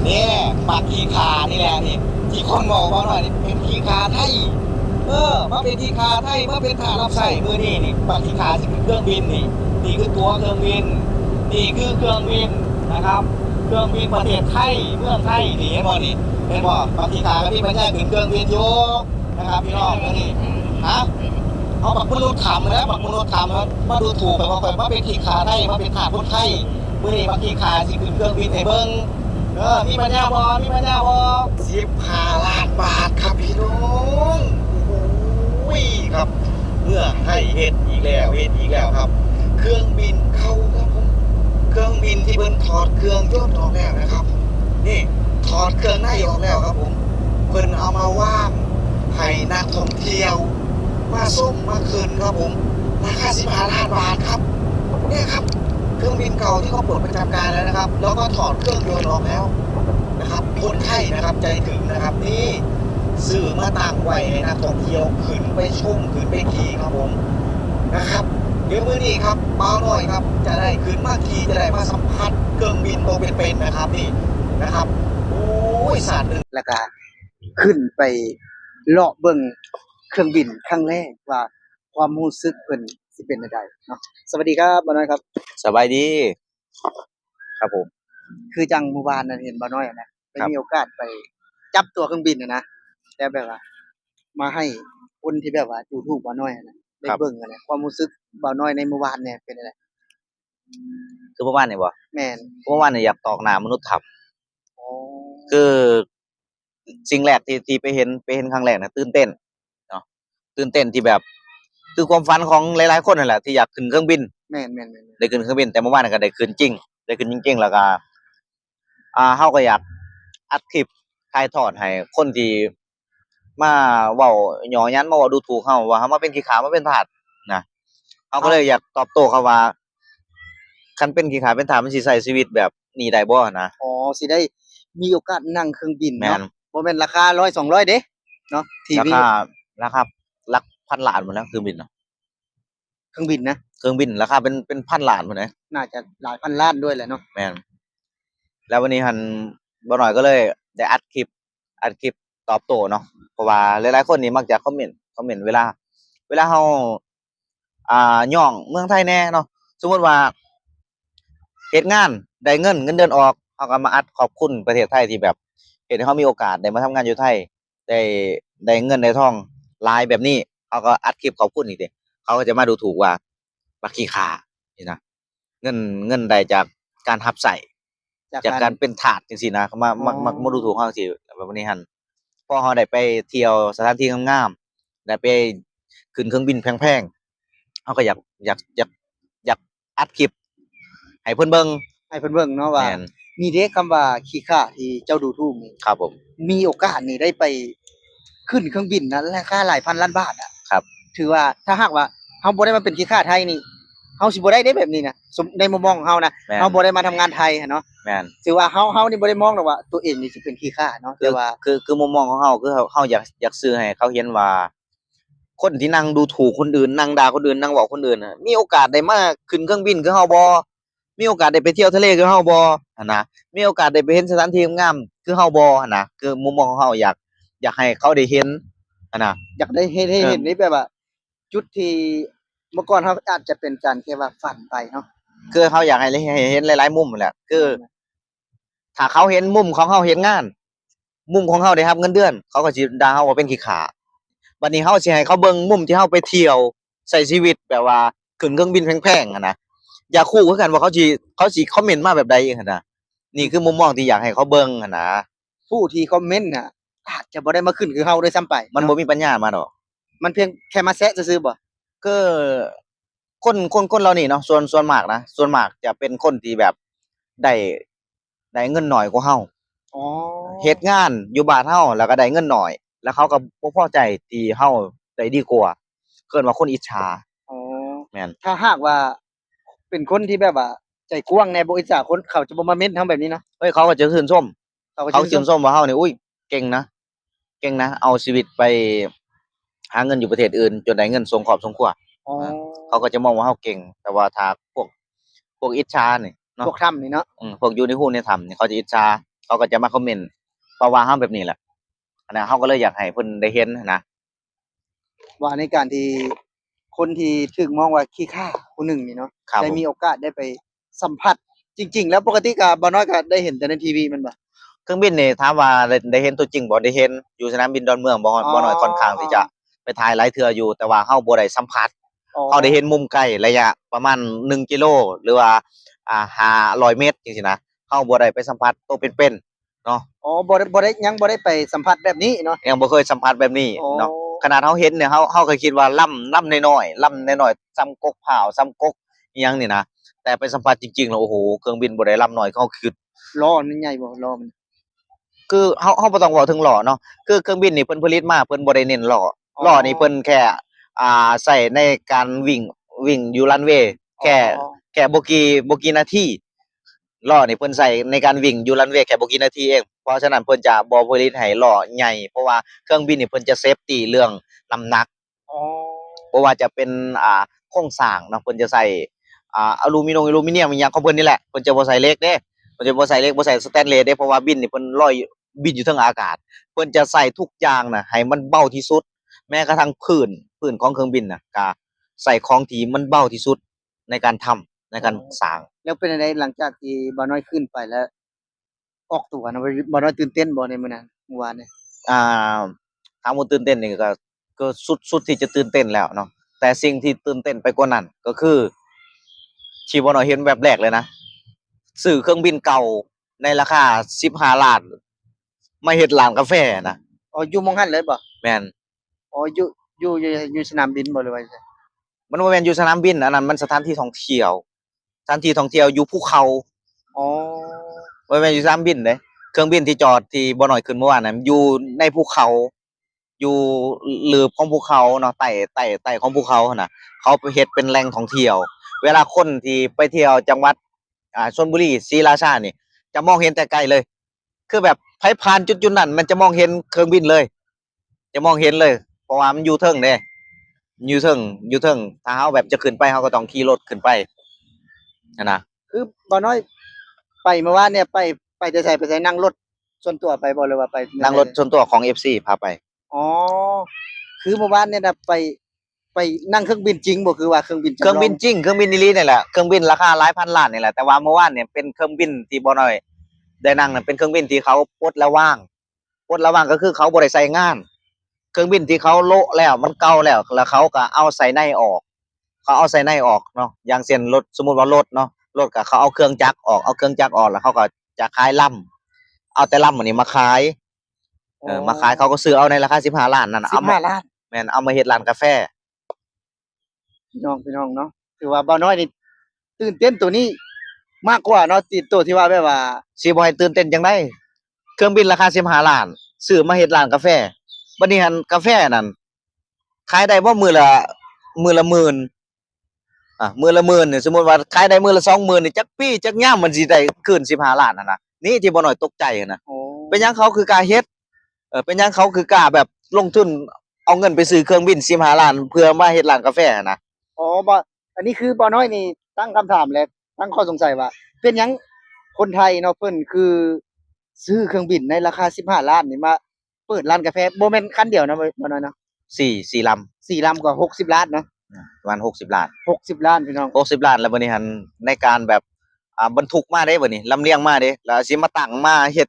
เนี่ยปักขีคานี่แหละนี่ที่คนบอกว่าหน่อยนี่เป็นขีคาไทยมาเป็นขีคาไทยมาเป็นท่ารับใช้มือนี่ปักขีคาจะเป็นเครื่องบินนี่คือตัวเครื่องบินนี่คือเครื่องบินนะครับเครื่องบินประเทศไทยเมืองไทยนี่เห็นบ่นี่เห็นบ่ปักขีคากับพี่มันแยกเป็นเครื่องบินโยนะครับพี่น้องนี่ฮะเอาบักมนุษย์ขำนะบักมนุษย์ขำมาดูถูกไปว่ามาเป็นขีคาไทยมาเป็นทาสคนไทยมือนี่ปักขีคาสิขึ้นเครื่องบินให้เบิ่งมีปัญญาบอ15 ล้านบาทครับพี่น้องโอ้ยครับเมื่อให้เฮ็ดอีกแล้วครับเครื่องบินเข้าครับผมเครื่องบินที่เพิ่นถอดเครื่องยนต์ออกแล้วนะครับนี่ถอดเครื่องในออกแล้วครับผมเพิ่นเอามาว่างให้นักท่องเที่ยวมาส้มมาคืนครับผมราคา15 ล้านบาทครับเนี่ยครับเครื่องบินเก่าที่เขาปลดประจำการแล้วนะครับแล้วก็ถอดเครื่องยนต์ออกแล้วนะครับคนไทยนะครับใจถึงนะครับนี่ซื้อมาตั้งไว้ให้นักท่องเที่ยวขึ้นไปชมขึ้นไปขี่ครับผมนะครับเดี๋ยวมื้อนี้ครับเบาหน่อยครับจะได้ขึ้นมาขี่จะได้มาสัมผัสเครื่องบินตัวเป็นๆนะครับนี่นะครับโอ้ยสาดหนึ่ง แล้วก็ขึ้นไปเลาะเบิ่งเครื่องบินครั้งแรกว่าความรู้สึกเพิ่นสิเป็นจั่งใดเนาะสวัสดีครับบ่าวน้อยครับสบายดีครับผมคือจังเมื่อวานน่ะเห็นบ่าวน้อยอะนะได้มีโอกาสไปจับตั๋วเครื่องบินอะนะแล้วแบบว่ามาให้คนที่แบบว่าดูถูกบ่าวน้อยอะนะได้เบิ่งอะนะความรู้สึกบ่าวน้อยในเมื่อวานเนี่ยเป็นจั่งใดคือเมื่อวานนี่บ่แม่นเมื่อวานนี่อยากตอกหน้ามนุษย์ถ้อ๋อำคือสิ่งแรกที่ไปเห็นครั้งแรกน่ะตื่นเต้นเนาะตื่นเต้นที่แบบคือความฝันของหลายๆคนนั่นแหละที่อยากขึ้นเครื่องบินแม่นๆๆได้ขึ้นเครื่องบินแต่เมื่อวานก็ได้ขึ้นจริงได้ขึ้นจริงๆแล้วก็เราก็อยากอัดคลิปถ่ายทอดให้คนที่มาเว้าหยอหยันมาเว้าดูถูกเราว่าเรามาเป็นขี้ขลาดมาเป็นทาสนะเราก็เลยอยากตอบโต้เขาว่าคันเป็นขี้ขลาดเป็นทาสมันสิใช้ชีวิตแบบนี้ได้บ่นะอ๋อสิได้มีโอกาสนั่งเครื่องบินแม่น เนาะบ่แม่นราคา100 200เด้เนาะที่มีราคาราคาหลักพันล้านหมดแล้วเครื่องบินน่ะเครื่องบินนะเครื่องบินราคาเป็นพันล้านหมดเลยน่าจะหลายพันล้านด้วยแหละเนาะแม่นแล้ววันนี้หันบ่น้อยก็เลยได้อัดคลิปตอบโต้เนาะเพราะว่าหลายๆคนนี่มักจะคอมเมนต์เวลาเราย่องเมืองไทยแหน่เนาะสมมุติว่าเฮ็ดงานได้เงินเดือนออกเราก็มาอัดขอบคุณประเทศไทยที่แบบเฮ็ดให้เรามีโอกาสได้มาทำงานอยู่ไทยได้ได้เงินได้ทองหลายแบบนี้เขาก็อัดคลิปขอบคุณอีกติเขาก็จะมาดูถูกว่าบักขี้ข่านี่นะเงินได้จากการรับใช้จากการเป็นทาสจังซี่นะเขามาดูถูกเราจังซี่แบบนี้หั่นพอเราได้ไปเที่ยวสถานที่งามๆได้ไปขึ้นเครื่องบินแพงๆเราก็อยากอัดคลิปให้เพิ่นเบิ่งให้เพิ่นเบิ่งเนาะว่าแม่นมีเด้คำว่าขี้ข้าที่เจ้าดูถูกนี่ครับผมมีโอกาสนี่ได้ไปขึ้นเครื่องบินนะราคาหลายพันล้านบาทอะครับถือว่าถ้าหากว่าเฮาบ่ได้มาเป็นขี้ข้าไทยนี่เฮาสิบ่ได้เด้แบบนี้นะในมุมมองของเฮานะแม่นเฮาบ่ได้มาทำงานไทยอะเนาะแม่น ถือว่าเฮานี่บ่ได้มองหรอกว่าตัวเองนี่สิเป็นขี้ข้าเนาะแต่ว่าคือมุมมองของเราคือเราอยากสื่อให้เขาเห็นว่าคนที่นั่งดูถูกคนอื่นนั่งด่าคนอื่นนั่งเว้าคนอื่นน่ะมีโอกาสได้มาขึ้นเครื่องบินคือเราบ่มีโอกาสได้ไปเที่ยวทะเลคือเราบ่หั้นนะมีโอกาสได้ไปเห็นสถานที่งามๆคือเราบ่หั้นนะคือมุมมองของเราอยากให้เขาได้เห็นหั้นนะอยากได้เออเห็นนี่แบบว่าจุดที่เมื่อก่อนเฮาอาจจะเป็นการแค่ว่าฝันไปเนาะคือเราอยากให้เห็นหลายๆมุมนั่นแหละคือถ้าเขาเห็นมุมของเราเฮ็ดงานมุมของเราได้รับเงินเดือนเขาก็สิด่าเราว่าเป็นขี้ข้า บัดนี้เราสิให้เขาเบิ่งมุมที่เราไปเที่ยวใช้ชีวิตแบบว่าขึ้นเครื่องบินแพงๆอะนะอยากรู้คือกันว่าเขาสิคอมเมนต์มาแบบใดหั้นน่ะนี่คือมุมมองที่อยากให้เขาเบิ่งหั้นนะผู้ที่คอมเมนต์น่ะอาจจะบ่ได้มาขึ้นคือเฮาด้วยซ้ำไปมันบ่มีปัญญามาดอกมันเพียงแค่มาแซะซื่อๆบ่คือคนเหล่านี้เนาะส่วนมากนะส่วนมากจะเป็นคนที่แบบได้ได้เงินน้อยกว่าเราอ๋อเฮ็ดงานอยู่บ้านเราแล้วก็ได้เงินน้อยแล้วเขาก็บ่พอใจที่เราได้ดีกว่าเอิ้นว่าคนอิจฉาอ๋อแม่น ถ้าหากว่าเป็นคนที่แบบว่าใจกว้างแหน่บ่อิจฉาคนเขาจะบ่มาเม้นต์ทำแบบนี้เนาะเฮ้ยเขาก็จะชื่นชมเขาก็เขาชื่นชมชื่นชมว่าเฮานี่อุ๊ยเก่งนะเก่งนะเอาชีวิตไปหาเงินอยู่ประเทศอื่นจนได้เงินส่งครอบส่งครัวอ๋ออาเขาก็จะมองว่าเฮาเก่งแต่ว่าถ้าพวกอิจฉานี่เนาะพวกถ้ำนี่เนาะพวกอยู่ในหูในถ้ำนี่เขาจะอิจฉา เขาก็จะมาคอมเมนต์เพราะว่าเฮาแบบนี้แหละอันนั้นเฮาก็เลยอยากให้เพิ่นได้เห็นนะ ว่าในการที่คนที่ถูกมองว่าขี้ข้าผู้หนึ่งนี่เนาะ ครับ ได้ ผม มีโอกาสได้ไปสัมผัสจริง ๆ แล้วปกติก็บ่น้อยก็ได้เห็นแต่ในทีวีแม่นบ่ เครื่องบินนี่ถามว่าได้เห็นตัวจริงบ่ได้เห็นอยู่สนามบินดอนเมืองบ่น้อยค่อนข้างที่จะไปถ่ายหลายเทื่ออยู่แต่ว่าเฮาบ่ได้สัมผัส อ๋อ เฮาได้เห็นมุมไกลระยะประมาณ1กิโลหรือว่า500เมตรจังซี่นะเฮาบ่ได้ไปสัมผัสตัวเป็นๆเนาะ อ๋อบ่ได้ยังบ่ได้ไปสัมผัสแบบนี้เนาะ ยังบ่เคยสัมผัสแบบนี้ อ๋อ เนาะขนาดเฮาเห็นเนี่ยเฮาก็คิดว่าล่ำน้อยๆล่ำน้อยๆส่ำกกพร้าวส่ำกกอิหยังนี่นะแต่ไปสัมผัสจริงๆแล้วโอ้โฮเครื่องบินบ่ได้ล่ำน้อยเขาคิด ล้อมันใหญ่บ่ล้อมัน คือเฮาบ่ต้องเว้าถึงล้อเนาะคือเครื่องบินนี่เพิ่นผลิตมาเพิ่นบ่ได้เน้นล้อ อ๋อ ล้อนี่เพิ่นแค่ใช้ในการวิ่งอยู่รันเวย์แค่ อ๋อ แค่บ่กี่นาทีล้อนี่เพิ่นใช้ในการวิ่งอยู่รันเวย์แค่บ่กี่นาทีเองเพราะฉะนั้นเพิ่นจะบ่ผลิตให้ล้อใหญ่เพราะว่าเครื่องบินนี่เพิ่นจะเซฟตีเรื่องน้ำหนัก อ๋อ บ่ว่าจะเป็นโครงสร้างเนาะเพิ่นจะใส่อลูมิเนียมอิหยังของเพิ่นนี่แหละเพิ่นจะบ่ใส่เหล็กเด้เพิ่นจะบ่ใส่เหล็กบ่ใส่สแตนเลสเด้เพราะว่าบินนี่เพิ่นลอยบินอยู่เทิงอากาศเพิ่นจะใส่ทุกอย่างน่ะให้มันเบาที่สุด แม้กระทั่งพื้นของเครื่องบินน่ะก็ใส่ของที่มันเบาที่สุดในการทำในการสร้าง แล้วเป็นจังไดหลังจากที่บ่น้อยขึ้นไปแล้ว ออกตัวนะบ่น้อยตื่นเต้นบ่ในมื้อนั้นเมื่อวานเนี่ย อ่าถามว่าตื่นเต้นนี่ก็สุดที่จะตื่นเต้นแล้วเนาะแต่สิ่งที่ตื่นเต้นไปกว่านั้นก็คือที่บ่น้อยเห็นแบบแรกเลยนะซื้อเครื่องบินเก่าในราคา15ล้านมาเฮ็ดร้านกาแฟนะ อ๋ออยู่หม้องหั้นเลยบ่ แม่น อ๋ออยู่สนามบินบ่หรือว่าจังได๋ มันบ่แม่นอยู่สนามบินอันนั้นมันสถานที่ท่องเที่ยวสถานที่ท่องเที่ยวอยู่ภูเขา อ๋อ บ่แม่นอยู่สนามบินเด้เครื่องบินที่จอดที่บ่น้อยขึ้นเมื่อวานน่ะอยู่ในภูเขาอยู่หลืบของภูเขาเนาะใต้ของภูเขาหั่นน่ะเขาไปเฮ็ดเป็นแหล่งท่องเที่ยว เวลาคนที่ไปเที่ยวจังหวัดชลบุรีศรีราชานี่จะมองเห็นแต่ไกลเลย คือแบบไผผ่านจุดๆนั้นมันจะมองเห็นเครื่องบินเลย จะมองเห็นเลย เพราะว่ามันอยู่เทิงเด้อยู่เทิงถ้าเฮาแบบจะขึ้นไปเฮาก็ต้องขี่รถขึ้นไปนั่นน่ะ คือบ่น้อยไปเมื่อวานเนี่ยไปแต่ไสไปไสนั่งรถส่วนตัวไปบ่หรือว่าไป นั่งรถส่วนตัวของ FC พาไป อ๋อคือเมื่อวานเนี่ยน่ะไปนั่งเครื่องบินจริงบ่คือว่าเครื่องบินจำลอง เครื่องบินจริงเครื่องบินอีหลีนี่แหละเครื่องบินราคาหลายพันล้านนี่แหละแต่ว่าเมื่อวานเนี่ยเป็นเครื่องบินที่บ่น้อยได้นั่งน่ะเป็นเครื่องบินที่เขาปลดระวางก็คือเขาบ่ได้ใช้งาน เครื่องบินที่เขาโละแล้วมันเก่าแล้วเขาก็เอาใส่ในออกเนาะอย่างเช่นรถสมมุติว่ารถเนาะรถก็เขาเอาเครื่องจักรออกแล้วเขาก็จะขายลำเอาแต่ลำอันนี้มาขายมาขายเขาก็ซื้อเอาในราคา15ล้านนั่นน่ะเอามา 15ล้าน แม่นเอามาเฮ็ดร้านกาแฟ พี่น้องเนาะถือว่าบ่น้อยนี่ตื่นเต้นตัวนี้มากกว่าเนาะติดตัวที่ว่าแบบว่า สิบ่ให้ตื่นเต้นจังได๋เครื่องบินราคา15ล้านซื้อมาเฮ็ดร้านกาแฟบัดนี้หั่นกาแฟนั่นขายได้บ่มื้อละหมื่นมื้อละหมื่นนี่สมมุติว่าขายได้มื้อละ20,000นี่จักปีจักยามมันสิได้คืน15ล้านนั่นน่ะนี่ที่บ่น้อยตกใจหั้นน่ะ โอ้ เป็นหยังเขาคือกล้าเฮ็ดเป็นหยังเขาคือกล้าแบบลงทุนเอาเงินไปซื้อเครื่องบิน15ล้านเพื่อมาเฮ็ดร้านกาแฟหั้นนะ อ๋อบ่อันนี้คือบ่น้อยนี่ตั้งคำถามและตั้งข้อสงสัยว่า เป็นหยังคนไทยเนาะเพิ่นคือซื้อเครื่องบินในราคา15ล้านนี่มาเปิดร้านกาแฟบ่แม่นคันเดียวนะบ่น้อยเนาะ 4ลำ 4ลำก็60ล้านเนาะ ประมาณ60ล้าน 60ล้านพี่น้อง 60ล้านแล้วบัดนี้หั่นในการแบบบรรทุกมาเด้บัดนี้ลำเลียงมาเด้แล้วสิมาตั้งมาเฮ็ด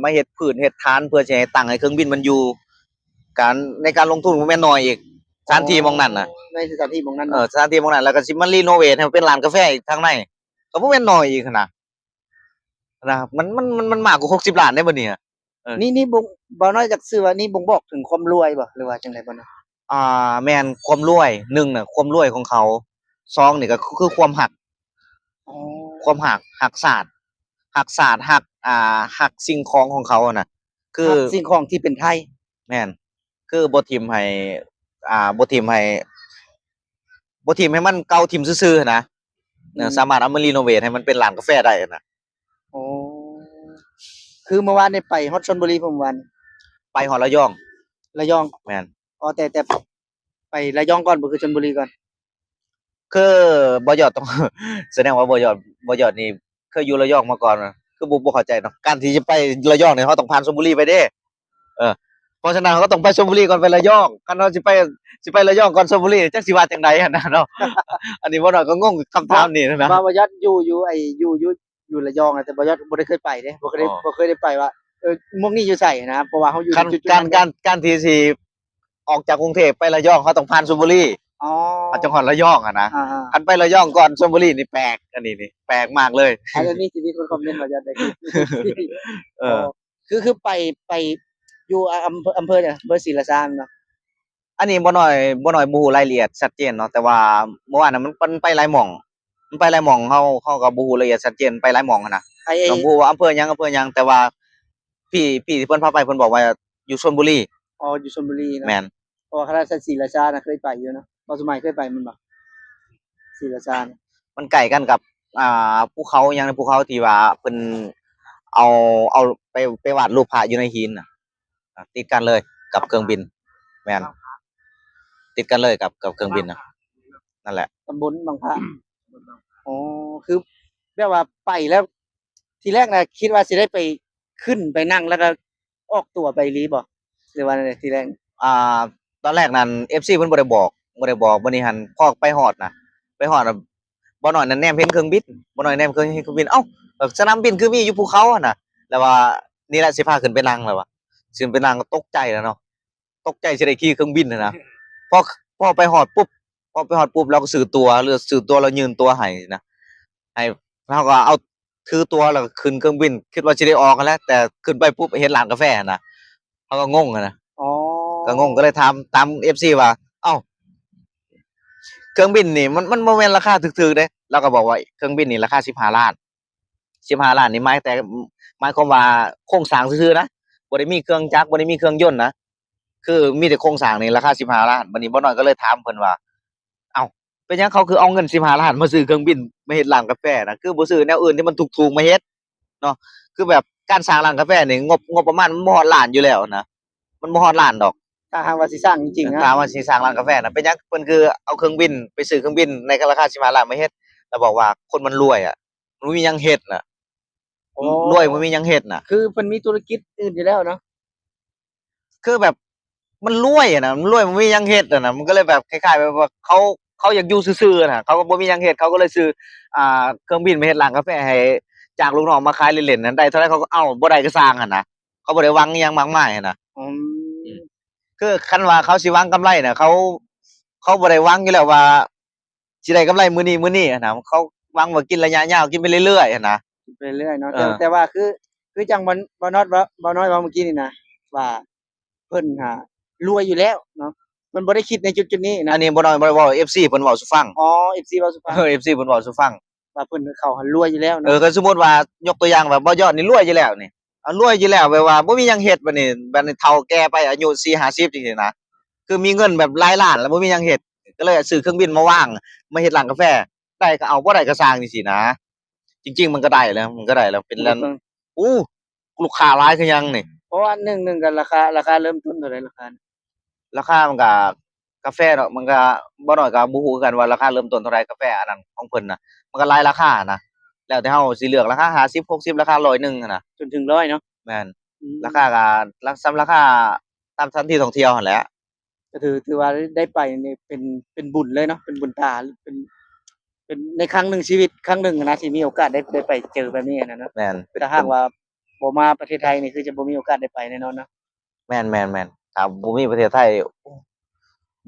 มาเฮ็ดพื้นเฮ็ดฐานเพื่อสิให้ตั้งให้เครื่องบินมันอยู่การในการลงทุนบ่แม่นน้อยอีกสถานที่หม้องนั้นน่ะ ในสถานที่หม้องนั้น สถานที่หม้องนั้นแล้วก็สิมารีโนเวทให้มันเป็นร้านกาแฟอีกทางในก็บ่แม่นน้อยอีกหั้นน่ะนะครับมันมากกว่า60ล้านเด้บัดนี้ นี่บ่น้อยจักซื้อว่านี่บ่งบอกถึงความรวยบ่หรือว่าจังไดบ่น้อย แม่นความรวย1น่ะความรวยของเขา2นี่ก็คือความรัก อ๋อ ความรักศาสตร์รักสิ่งของเขาอะน่ะคือ สิ่งของที่เป็นไทย แม่นคือบ่ทิ่มให้บ่ทิ่มให้มันเก่าทิ่มซื่อๆหั้นนะสามารถเอามารีโนเวทให้มันเป็นร้านกาแฟได้อะนะ อ๋อคือเมื่อวานนี่ไปฮอดชลบุรีผมวัน ไปฮอดระยอง ระยอง แม่น อ๋อแต่ไประยองก่อนบ่คือชลบุรีก่อน คือบ่ยอดต้อง แสดงว่าบ่ยอดนี่เคยอยู่ระยองมาก่อน คือบ่เข้าใจเนาะการที่จะไประยองเนี่ยเขาต้องผ่านชลบุรีไปเด้เออเพราะฉะนั้นเขาก็ต้องไปชลบุรีก่อนไประยองคันเขาสิไประยองก่อนชลบุรีจักสิว่าจังใดหั่นน่ะเนาะ อันนี้บ่น้อยก็งงกับคำถามนี้นะ บ่ยอดอยู่ไอ้อยู่ระยองอะแต่บ่ยอดบ่ได้เคยไปเด้บ่เคยได้ไปว่าหมวกนี้อยู่ไสนะเพราะว่าเฮาอยู่ การ จุดๆ การ นั้น การที่สิออกจากกรุงเทพไประยองเขาต้องผ่านชลบุรี อ๋อ เขาจังหวัดระยองอะนะ อ่า คันไประยองก่อนชลบุรีนี่แปลกอันนี้นี่แปลกมากเลย ๆอันนี้สิมีคนคอมเมนต์ว่าจะได้ เออ คือไปอยู่อำเภอเนี่ยอำเภอศรีราชาเนาะ อันนี้บ่น้อยบ่ฮู้รายละเอียดชัดเจนเนาะแต่ว่าเมื่อวานน่ะมันไปหลายหม่องมันไปหลายหม่องเฮาก็บ่ฮู้รายละเอียดชัดเจนไปหลายหม่องหันน่ะ ไอ้ ก็บ่ฮู้ว่าอำเภอหยังแต่ว่าพี่ที่เพิ่นพาไปเพิ่นบอกว่าอยู่ชลบุรี อ๋ออยู่ชลบุรีเนาะ แม่น เพราะว่าคณะศรีราชาน่ะเคยไปอยู่เนาะบ่สมัยเคยไปมันบ่ศรีราชาน่ะ มันใกล้กันกับภูเขาหยังในภูเขาที่ว่าเพิ่นเอาไปวาดรูปพระอยู่ในหินน่ะติดกันเลยกับเครื่องบินแม่นติดกันเลยกับเครื่องบินน่ะนั่นแหละ ตำบลบางพระอ๋อคือแบบว่าไปแล้ว ทีแรกน่ะคิดว่าสิได้ไปขึ้นไปนั่งแล้วก็ออกตั๋วไปอีหลีบ่หรือว่าจั่งใดทีแรก ตอนแรกนั้น FC เพิ่นบ่ได้บอกมื้อนี้หั่นพอไปฮอดน่ะไปฮอดน่ะบ่น้อยนั้นแนมเห็นเครื่องบินบ่น้อยแนมเคยเห็นเครื่องบินเอ้าสนามบินคือมีอยู่ภูเขาอะน่ะแล้วว่านี่แหละสิพาขึ้นไปนั่งแล้วว่ะสิขึ้นไปนั่งก็ตกใจแล้วเนาะตกใจสิได้ขี่เครื่องบินน่ะนะพอพอไปฮอดปุ๊บเราก็ซื้อตั๋วแล้วยื่นตั๋วให้นะให้เราก็เอาถือตั๋วแล้วก็ขึ้นเครื่องบินคิดว่าสิได้ออกกันแล้วแต่ขึ้นไปปุ๊บเห็นร้านกาแฟน่ะเขาก็งงอะนะ อ๋อ ก็งงก็เลยถามตาม FC ว่าเอ้าเครื่องบินนี่มันบ่แม่นราคาถูกๆเด้เราก็บอกว่าเครื่องบินนี่ราคา15ล้าน15ล้านนี่หมายความว่าโครงสร้างซื่อๆนะบ่ได้มีเครื่องจักรบ่ได้มีเครื่องยนต์นะคือมีแต่โครงสร้างนี่ราคา15ล้านบัดนี้บ่น้อยก็เลยถามเพิ่นว่าเอ้าเป็นหยังเขาคือเอาเงิน15ล้านมาซื้อเครื่องบินมาเฮ็ดร้านกาแฟนะคือบ่ซื้อแนวอื่นที่มันถูกๆมาเฮ็ดเนาะคือแบบการสร้างร้านกาแฟนี่งบประมาณมันบ่ฮอดล้านอยู่แล้วนะมันบ่ฮอดล้านดอก ถ้าหากว่าสิสร้างจริงๆนะ ถามว่าสิสร้างร้านกาแฟน่ะเป็นหยังเพิ่นคือเอาเครื่องบินไปซื้อเครื่องบินในราคา15ล้านมาเฮ็ดแล้วบอกว่าคนมันรวยอะมันบ่มีหยังเฮ็ดน่ะ อ๋อ รวยบ่มีหยังเฮ็ดน่ะ คือเพิ่นมีธุรกิจอื่นอยู่แล้วเนาะ คือแบบมันรวยอะนะมันรวยมันบ่มีหยังเฮ็ดอะนะมันก็เลยแบบคล้ายๆแบบว่าเขาอยากอยู่ซื่อๆน่ะเขาก็บ่มีหยังเฮ็ดเขาก็เลยซื้อเครื่องบินมาเฮ็ดร้านกาแฟให้จ้างลูกน้องมาขายเล่นๆนั้นได้เท่าไรเขาก็เอาบ่ได้ก็สร้างหั่นน่ะเขาบ่ได้หวังอิหยังมากมายหั่นน่ะ อืม คือคันว่าเขาสิหวังกำไรน่ะเขาบ่ได้หวังอยู่แล้วว่าสิได้กำไรมื้อนี้อะนะเขาหวังว่ากินระยะยาวกินไปเรื่อยๆอะนะ ไปเรื่อยเนาะ เออ แต่ว่าคือจังบ่น้อยว่าเมื่อกี้นี่นะว่าเพิ่นรวยอยู่แล้วเนาะเพิ่นบ่ได้คิดในจุดๆนี้นะ อันนี้บ่น้อยบ่ได้เว้า FC เพิ่นเว้าสู่ฟัง อ๋อ FC เว้าสู่ฟัง FC เพิ่นเว้าสู่ฟัง ว่าเพิ่นเขารวยอยู่แล้วเนาะ ก็สมมุติว่ายกตัวอย่างแบบบ่ยอดนี่รวยอยู่แล้วนี่รวยอยู่แล้วแบบว่าบ่มีหยังเฮ็ดบัดนี้เฒ่าแก่ไปอายุ40-50จังซี่นะคือมีเงินแบบหลายล้านแล้วบ่มีหยังเฮ็ดก็เลยซื้อเครื่องบินมาวางมาเฮ็ดร้านกาแฟได้ก็เอาบ่ได้ก็สร้างจังซี่นะจริงๆมันก็ได้แล้วเป็นร้านอู้ลูกค้าหลายคือหยังนี่ เพราะว่า1ก็ราคาเริ่มต้นเท่าใดราคา ราคามันก็กาแฟเนาะมันก็บ่น้อยก็บ่ฮู้คือกันว่าราคาเริ่มต้นเท่าไรกาแฟอันนั้นของเพิ่นน่ะมันก็หลายราคานะแล้วแต่เฮาสิเลือกราคา50 60ราคา100นึงอะนะ จนถึง100เนาะ แม่น อืม ราคาก็ส่ำราคาตามสถานที่ท่องเที่ยวหั่นแหละ ก็ถือว่าได้ไปนี่เป็นบุญเลยเนาะเป็นบุญตาเป็นในครั้งหนึ่งชีวิตครั้งหนึ่งนะที่มีโอกาสได้ไปเจอแบบนี้นะเนาะ แม่น แต่หากว่าบ่มาประเทศไทยนี่คือจะบ่มีโอกาสได้ไปแน่นอนเนาะ แม่นถ้าบ่มีประเทศไทย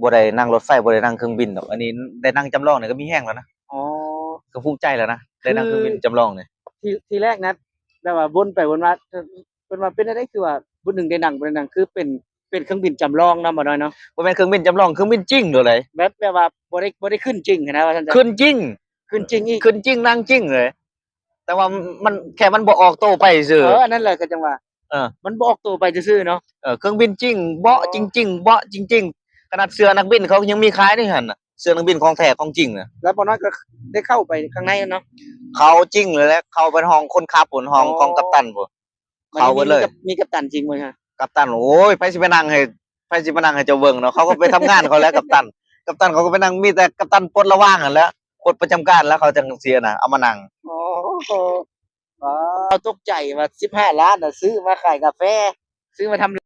บ่ได้นั่งรถไฟบ่ได้นั่งเครื่องบินดอกอันนี้ได้นั่งจำลองนี่ก็มีแฮงแล้วนะ อ๋อ ก็ภูมิใจแล้วนะได้นั่งเครื่องบินจำลองนี่ ทีแรกนะแบบว่าวนไปวนมาเพิ่นว่าเป็นอะไรคือว่าผู้หนึ่งได้นั่งคือเป็นเครื่องบินจำลองนำบ่น้อยเนาะ บ่แม่นเครื่องบินจำลองเครื่องบินจริงโดเลย แบบว่าบ่ได้ขึ้นจริงหั้นนะว่าซั่นซะ ขึ้นจริง ขึ้นจริงอีก ขึ้นจริงนั่งจริงเลย แต่ว่ามันแค่มันบ่ออกโตไปซื่อ อันนั้นแหละก็จังว่า เออ มันบ่ออกตัวไปซื่อๆเนาะ เครื่องบินจริงเบาะจริงๆเบาะจริงๆขนาดเสื้อนักบินเขายังมีขายนี่หั่นน่ะเสื้อนักบินของแท้ของจริงน่ะ แล้วบ่น้อยก็ได้เข้าไปข้างในเนาะ เขาจริงเลยแหละเขาเป็นห้องคนขับพุ่นห้องของกัปตันพุ่นเขาเบิดเลย มีกัปตันจริงบ่ฮะ กัปตันโอ้ยไผสิไปนั่งให้เจ้าเบิ่งเนาะเขาก็ไปทำงานเขาแล้วกัปตันเขาก็ไปนั่งมีแต่กัปตันปลดระว่างหั่นแหล้วปลดประจำการแล้วเขาจังเสียน่ะเอามานั่ง อ๋อว้า เราตกใจว่า15 ล้านน่ะซื้อมาขายกาแฟ ซื้อมาทำ